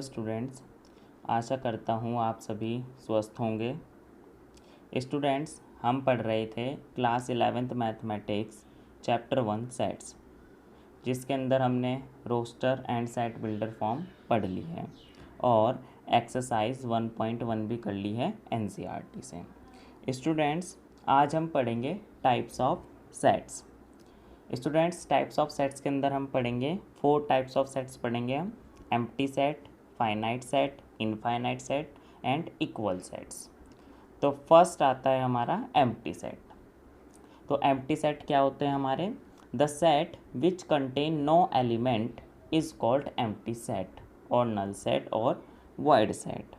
Students, आशा करता हूँ आप सभी स्वस्थ होंगे। स्टूडेंट्स, हम पढ़ रहे थे class 11th mathematics chapter 1 sets, जिसके अंदर हमने roster and set builder form पढ़ ली है और एक्सरसाइज 1.1 भी कर ली है एनसीईआरटी से। स्टूडेंट्स, आज हम पढ़ेंगे types of sets. Students, types of sets के अंदर हम पढ़ेंगे 4 टाइप्स ऑफ सेट्स पढ़ेंगे हम: empty set, finite set, infinite set and equal sets. तो फर्स्ट आता है हमारा एम्प्टी सेट। तो एम्प्टी सेट क्या होते हैं हमारे? The set which contain no element is called empty set और नल सेट और वॉइड सेट।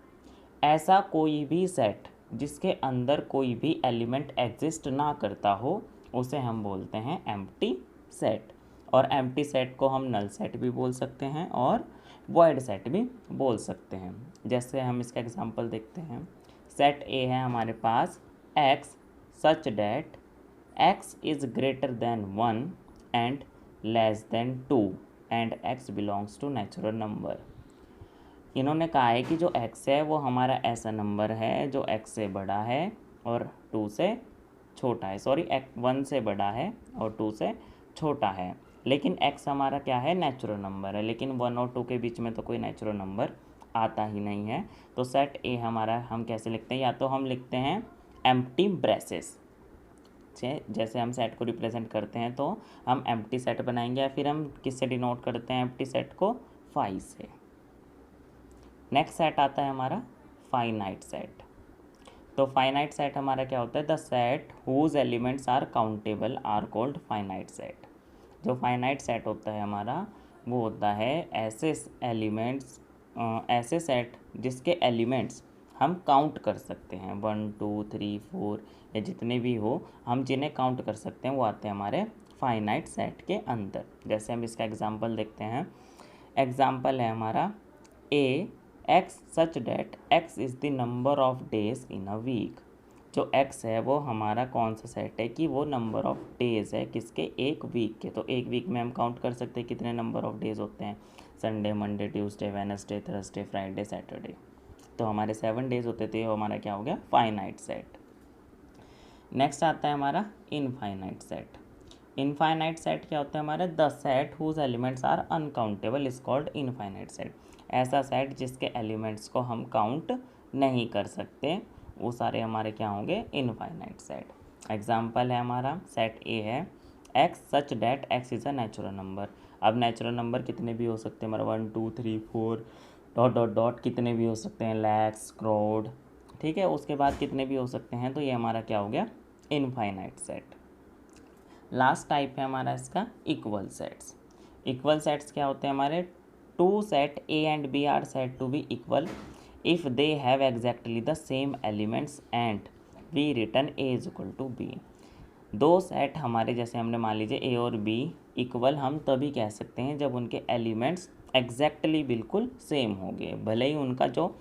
ऐसा कोई भी सेट जिसके अंदर कोई भी एलिमेंट एग्जिस्ट ना करता हो उसे हम बोलते हैं एम्प्टी सेट। और एम्प्टी सेट को हम नल सेट भी बोल सकते हैं और वॉइड सेट भी बोल सकते हैं। जैसे हम इसका एग्जांपल देखते हैं। सेट ए है हमारे पास x such that x is greater than 1 and less than 2 and x belongs to natural number. इन्होंने कहा है कि जो x है वो हमारा ऐसा नंबर है जो x से बड़ा है और 2 से छोटा है। 1 से बड़ा है और 2 से छोटा है, लेकिन x हमारा क्या है? नेचुरल नंबर है। लेकिन 1 और 2 के बीच में तो कोई नेचुरल नंबर आता ही नहीं है। तो सेट ए हमारा हम कैसे लिखते हैं? या तो हम लिखते हैं एम्प्टी ब्रेसेस, जैसे हम सेट को रिप्रेजेंट करते हैं तो हम एम्प्टी सेट बनाएंगे, या फिर हम किससे डिनोट करते हैं एम्प्टी सेट को? 5 से। नेक्स्ट सेट आता है हमारा फाइनाइट सेट। तो फाइनाइट सेट हमारा क्या होता है? The set whose elements are countable are called finite set. जो फाइनाइट सेट होता है हमारा वो होता है ऐसे एलिमेंट्स, ऐसे सेट जिसके एलिमेंट्स हम काउंट कर सकते हैं। 1 2 3 4 या जितने भी हो हम जिन्हें काउंट कर सकते हैं वो आते हैं हमारे फाइनाइट सेट के अंदर। जैसे हम इसका एग्जांपल देखते हैं। एग्जांपल है हमारा A x such that x is the number of days in a week. जो x है वो हमारा कौन सा सेट है कि वो नंबर ऑफ डेज़ है किसके? एक वीक के। तो एक वीक में हम काउंट कर सकते हैं कितने नंबर ऑफ डेज़ होते हैं? Sunday, Monday, Tuesday, Wednesday, Thursday, Friday, Saturday. तो हमारे 7 डेज़ होते थे। हमारा क्या हो गया? Finite set. नेक्स्ट आता है हमारा इनफाइनाइट सेट। इनफाइनाइट सेट क्या होता है हमारा? The set whose elements are uncountable is called infinite set. ऐसा सेट जिसके एलिमेंट्स को हम काउंट नहीं कर सकते वो सारे हमारे क्या होंगे? Infinite set. एग्जाम्पल है हमारा सेट ए है x such that x is a natural number. अब नेचुरल नंबर कितने भी हो सकते हैं हमारा? 1 2 3 4 डॉट डॉट डॉट कितने भी हो सकते हैं, लैक्स, करोड़, ठीक है। उसके बाद कितने भी हो सकते हैं। तो ये हमारा क्या हो गया? Infinite set. लास्ट टाइप है हमारा इसका इक्वल सेट्स। इक्वल सेट्स क्या होते हैं हमारे? Two set A and B are set to be equal if they have exactly the same elements and we return A is equal to B. दो set हमारे, जैसे हमने मान लीजिए ए और बी इक्वल, हम तभी कह सकते हैं जब उनके एलिमेंट्स एग्जैक्टली बिल्कुल सेम होंगे, भले ही उनका जो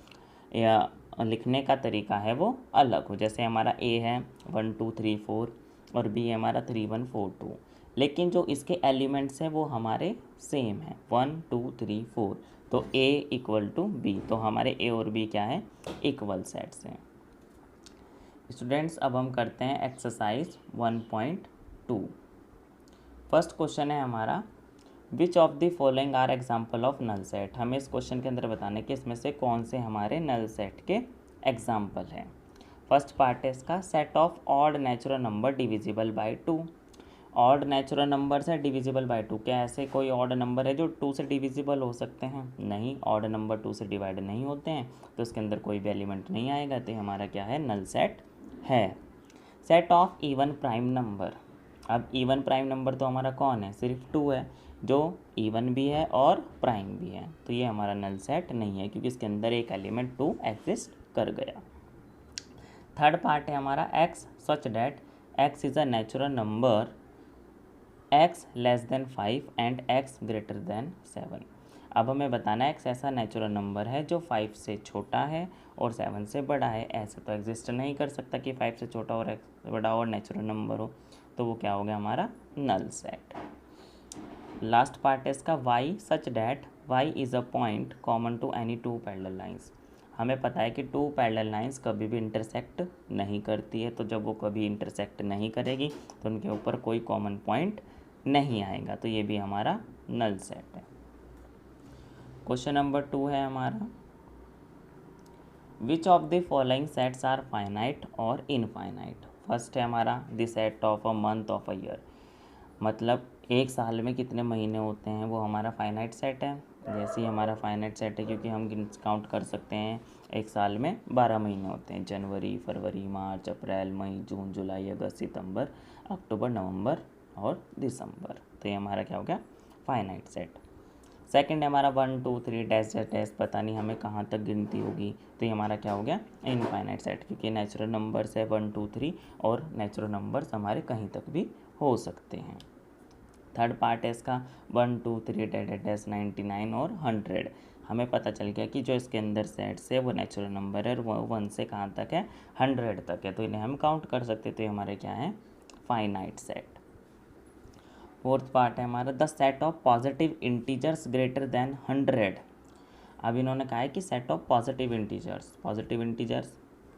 या लिखने का तरीका है वो अलग हो। जैसे हमारा ए है 1 2 3 4 और बी है हमारा 3 1 4 2, लेकिन जो इसके एलिमेंट्स हैं वो हमारे सेम हैं 1 2 3 4। तो ए इक्वल टू बी, तो हमारे ए और बी क्या है? इक्वल सेट्स हैं। स्टूडेंट्स, अब हम करते हैं एक्सरसाइज 1.2। फर्स्ट क्वेश्चन है हमारा which of the following are example of null set. हमें इस क्वेश्चन के अंदर बताने कि इसमें से कौन से हमारे नल सेट के एग्जाम्पल हैं। फर्स्ट पार्ट है इसका set of odd natural number divisible by 2। Odd natural number से डिविजिबल बाय 2, क्या ऐसे कोई ऑड नंबर है जो 2 से डिविजिबल हो सकते हैं? नहीं, ऑड नंबर 2 से डिवाइड नहीं होते हैं, तो इसके अंदर कोई भी एलिमेंट नहीं आएगा। तो हमारा क्या है? नल सेट है। Set of even prime number. अब इवन प्राइम नंबर तो हमारा कौन है? सिर्फ 2 है, जो इवन भी है और प्राइम भी है। तो ये हमारा नल सेट नहीं है क्योंकि इसके अंदर एक एलिमेंट 2 एग्जिस्ट कर गया। थर्ड पार्ट है हमारा x such that x is a natural number x less than 5 and x greater than 7। अब हमें बताना है x ऐसा नेचुरल नंबर है जो 5 से छोटा है और 7 से बड़ा है। ऐसे तो एग्जिस्ट नहीं कर सकता कि 5 से छोटा और x बड़ा और नेचुरल नंबर हो, तो वो क्या हो गया? हमारा नल सेट। लास्ट पार्ट है इसका y such that Y is a point common to any two parallel lines. हमें पता है कि टू पैरेलल लाइंस कभी भी इंटरसेक्ट नहीं करती है, तो जब वो कभी इंटरसेक्ट नहीं करेगी तो उनके ऊपर कोई कॉमन पॉइंट नहीं आएगा, तो ये भी हमारा नल सेट है। क्वेश्चन नंबर 2 है हमारा, which of the following sets are finite और इनफाइनाइट। फर्स्ट है हमारा the set of a month of a year, मतलब एक साल में कितने महीने होते हैं वो हमारा फाइनाइट सेट है। जैसे ही हमारा फाइनाइट सेट है क्योंकि हम काउंट कर सकते हैं एक साल में 12 महीने होते हैं, जनवरी, फरवरी, मार्च, अप्रैल, मई, जून, जुलाई, अगस्त, सितंबर, अक्टूबर, नवंबर और दिसंबर। तो ये हमारा क्या हो गया, फाइनाइट सेट। सेकंड है हमारा 1 2 3 डैश डैश, पता नहीं हमें कहाँ तक गिनती होगी, तो ये हमारा क्या हो गया, इनफाइनाइट सेट, क्योंकि नेचुरल नंबर्स है 1 2 3 और नेचुरल नंबर्स हमारे कहीं तक भी हो सकते हैं। थर्ड पार्ट है इसका 1 2 3 डैश 99 और 100। हमें पता चल गया कि जो इसके अंदर सेट्स है वो नेचुरल नंबर है और वो 1 से कहाँ तक है, 100 तक है, तो इन्हें हम काउंट कर सकते, तो ये हमारे क्या है, फाइनाइट सेट। फोर्थ पार्ट है हमारा the set of positive integers greater than 100। अब इन्होंने कहा है कि सेट ऑफ पॉजिटिव इंटीजर्स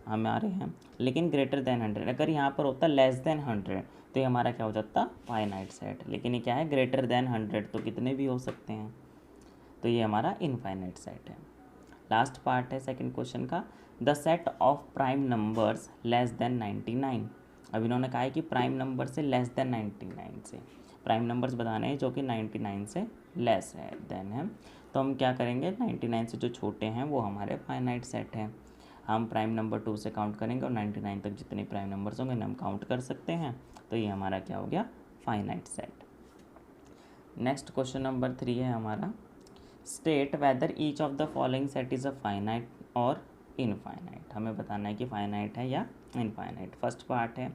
हमारे हैं लेकिन ग्रेटर देन 100। अगर यहाँ पर होता लेस देन 100 तो ये हमारा क्या हो जाता, फाइनाइट सेट, लेकिन ये क्या है, ग्रेटर देन 100, तो कितने भी हो सकते हैं, तो ये हमारा इनफाइनाइट सेट है। लास्ट पार्ट है सेकंड क्वेश्चन का, the set of prime numbers less than 99। अब इन्होंने कहा है कि प्राइम नंबर से लेस देन 99 से प्राइम नंबर्स बताने हैं जो कि 99 से लेस है देन है, तो हम क्या करेंगे, 99 से जो छोटे हैं वो हमारे फाइनाइट सेट हैं। हम प्राइम नंबर 2 से काउंट करेंगे और 99 तक जितने प्राइम नंबर्स होंगे हम काउंट कर सकते हैं, तो ये हमारा क्या हो गया, finite set. Next question number 3 है हमारा, state whether each of the following set is a finite और इनफाइनाइट। हमें बताना है कि फाइनाइट है या इनफाइनाइट। फर्स्ट पार्ट है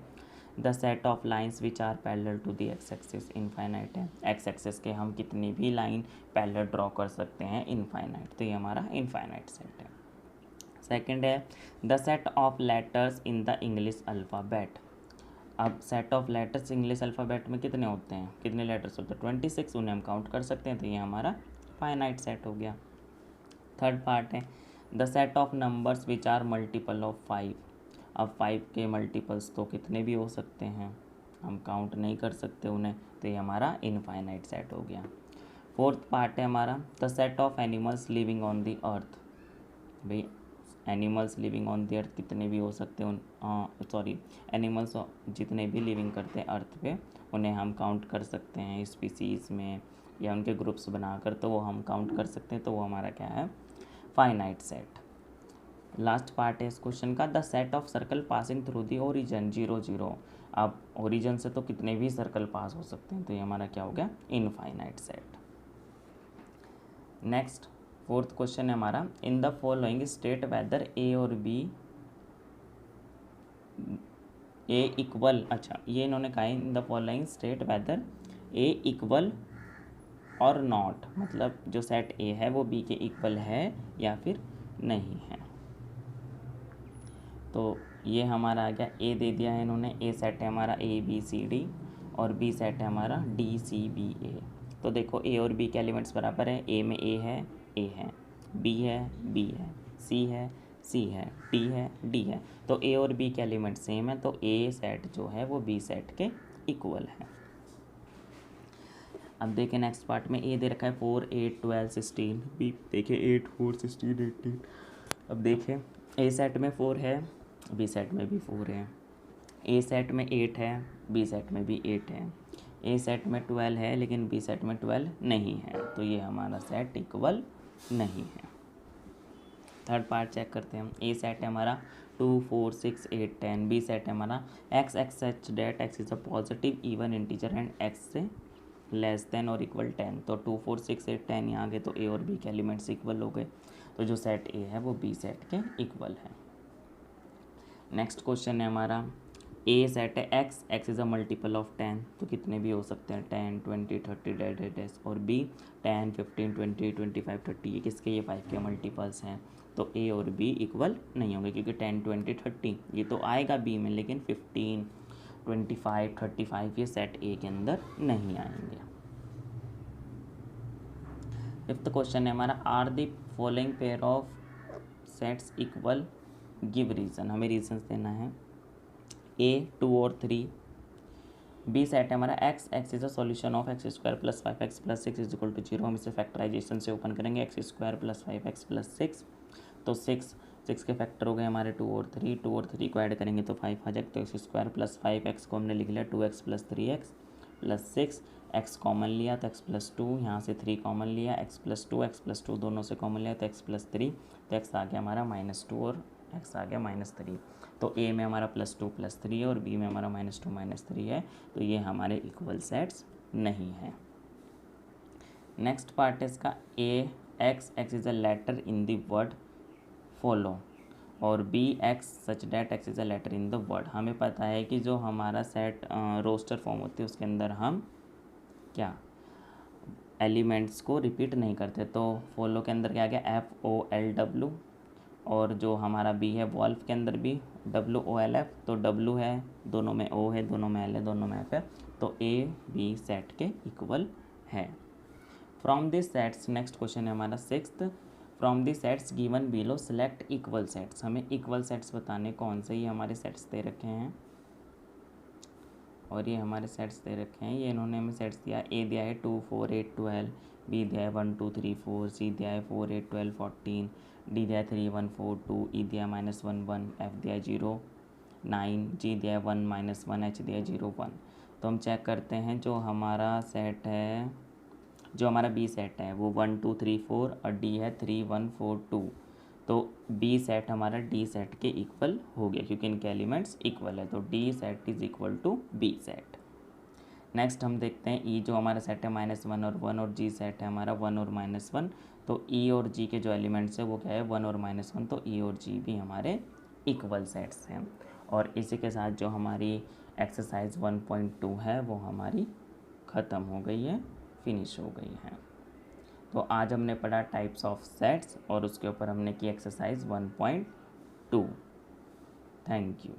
the set of lines which are parallel to the X axis, infinite है। एक्स एक्सिस के हम कितनी भी लाइन पैरेलल ड्रॉ कर सकते हैं, इनफाइनाइट, तो ये हमारा इनफाइनाइट सेट है। सेकंड है the set of letters in the English alphabet. अब set of letters English alphabet में कितने होते हैं, कितने लेटर्स होते हैं, 26, उन्हें हम काउंट कर सकते हैं, तो ये हमारा फाइनाइट सेट हो गया। थर्ड पार्ट है the set of numbers which are multiple of 5। अब 5 के मल्टीपल्स तो कितने भी हो सकते हैं, हम काउंट नहीं कर सकते उन्हें, तो ये हमारा इनफाइनाइट सेट हो गया। फोर्थ पार्ट है हमारा the set of animals living on the earth. भाई animals living on the earth कितने भी हो सकते हैं, एनिमल्स जितने भी लिविंग करते हैं अर्थ पे उन्हें हम काउंट कर सकते हैं स्पीसीज़ में या उनके ग्रुप्स बनाकर, तो वो हम काउंट कर सकते हैं, तो वो हमारा क्या है, फाइनाइट सेट। लास्ट पार्ट है इस क्वेश्चन का the set of circle passing through the origin 0 0। अब ओरिजन से तो कितने भी सर्कल पास हो सकते हैं, तो ये हमारा क्या हो गया, infinite set. Next fourth question है हमारा, in the following state whether A और बी ए इक्वल। अच्छा, ये इन्होंने कहा है in the following state whether A equal और नॉट, मतलब जो सेट ए है वो बी के इक्वल है या फिर नहीं है। तो ये हमारा आ गया, ए दे दिया है इन्होंने, ए सेट है हमारा ए बी सी डी और बी सेट है हमारा डी सी बी ए। तो देखो ए और बी के एलिमेंट्स बराबर है, ए में ए है, बी है, बी है, सी है, सी है, डी है, डी है, तो ए और बी के एलिमेंट सेम है, तो ए सेट जो है वो बी सेट के इक्वल है। अब देखें नेक्स्ट पार्ट में ए दे रखा है 4 8 12 16, बी देखें 8 4 16 18। अब देखें ए सेट में 4 है, बी सेट में भी 4 है, ए सेट में 8 है, बी सेट में भी 8 है, ए सेट में 12 है लेकिन बी सेट में 12 नहीं है, तो ये हमारा सेट इक्वल नहीं है। थर्ड पार्ट चेक करते हैं हम, ए सेट है हमारा 2 4 6 8 10, बी सेट है हमारा X X such that X is a positive even integer and X से लेस देन और इक्वल 10, तो 2 4 6 8 10 यहाँ आ गए, तो ए और बी के एलिमेंट्स इक्वल हो गए, तो जो सेट ए है वो बी सेट के इक्वल है। नेक्स्ट क्वेश्चन है हमारा, ए सेट है x x is a multiple of 10, तो कितने भी हो सकते हैं 10 20 30 डेट, और बी 10 15 20 25 30, ये किसके, ये 5 के मल्टीपल्स हैं, तो ए और बी इक्वल नहीं होंगे क्योंकि 10 20 30 ये तो आएगा बी में, लेकिन 15 25 35 ये सेट ए के अंदर नहीं आएंगे। फिफ्थ क्वेश्चन है हमारा, are the following pair of sets equal, give reason, हमें रीजन्स देना है। ए 2 और 3, बी सेट है हमारा X is a solution of X square plus 5x plus 6 is equal to 0। हम इसे फैक्टराइजेशन से ओपन करेंगे, x square plus 5x plus 6, तो 6 के फैक्टर हो गए हमारे 2 और 3, 2 और 3 को ऐड करेंगे तो 5 आ जाएगा। तो एक्स स्क्वायर प्लस 5x को हमने लिख लिया 2x plus 3x plus 6, x common लिया तो x प्लस 2, यहाँ से 3 कॉमन लिया, x प्लस 2 दोनों से कॉमन लिया तो x प्लस 3, तो x आ गया हमारा -2 और x आ गया -3। तो a में हमारा +2 +3 है और b में हमारा -2 -3 है, तो ये हमारे इक्वल सेट्स नहीं है। नेक्स्ट पार्ट है इसका, a x is a letter in the word follow और b x such that x is a letter in the word. हमें पता है कि जो हमारा सेट रोस्टर फॉर्म होती है उसके अंदर हम क्या एलिमेंट्स को रिपीट नहीं करते, तो फॉलो के अंदर क्या आ गया FOLW, और जो हमारा बी है वॉल्फ के अंदर भी WOLF, तो W है, दोनों में O है, दोनों में L है, दोनों में F है, तो A B सेट के इक्वल है। From this sets, next question है हमारा sixth, from this sets given below select equal sets. हमें इक्वल सेट्स बताने कौन से, ये हमारे सेट्स दे रखे हैं और ये हमारे सेट्स दे रखे हैं, ये इन्होंने हमें सेट्स दिया, ए दिया है 2 4 8 12, बी दिया है 1 2 3 4, सी दिया है 4 8 12 14, डी दिया है 3 1 4 2, ई दिया -1 1, एफ दिया है 0 9, जी दिया है 1 -1, एच दिया है 0 1। तो हम चेक करते हैं, जो हमारा सेट है, जो हमारा बी सेट है वो 1 2 3 4 और डी है 3 1 4 2, तो बी सेट हमारा डी सेट के इक्वल हो गया क्योंकि इनके एलिमेंट्स इक्वल है, तो D set is equal to B set. Next हम देखते हैं ई, जो हमारा सेट है -1 और 1, और जी सेट है हमारा 1 और -1, तो ई और जी के जो एलिमेंट्स है वो क्या है 1 और -1, तो ई और जी भी हमारे इक्वल सेट्स हैं। और इसी के साथ जो हमारी एक्सरसाइज 1.2 है वो हमारी ख़त्म हो गई है, फिनिश हो गई है। तो आज हमने पढ़ा टाइप्स ऑफ सेट्स और उसके ऊपर हमने की एक्सरसाइज 1.2। Thank you.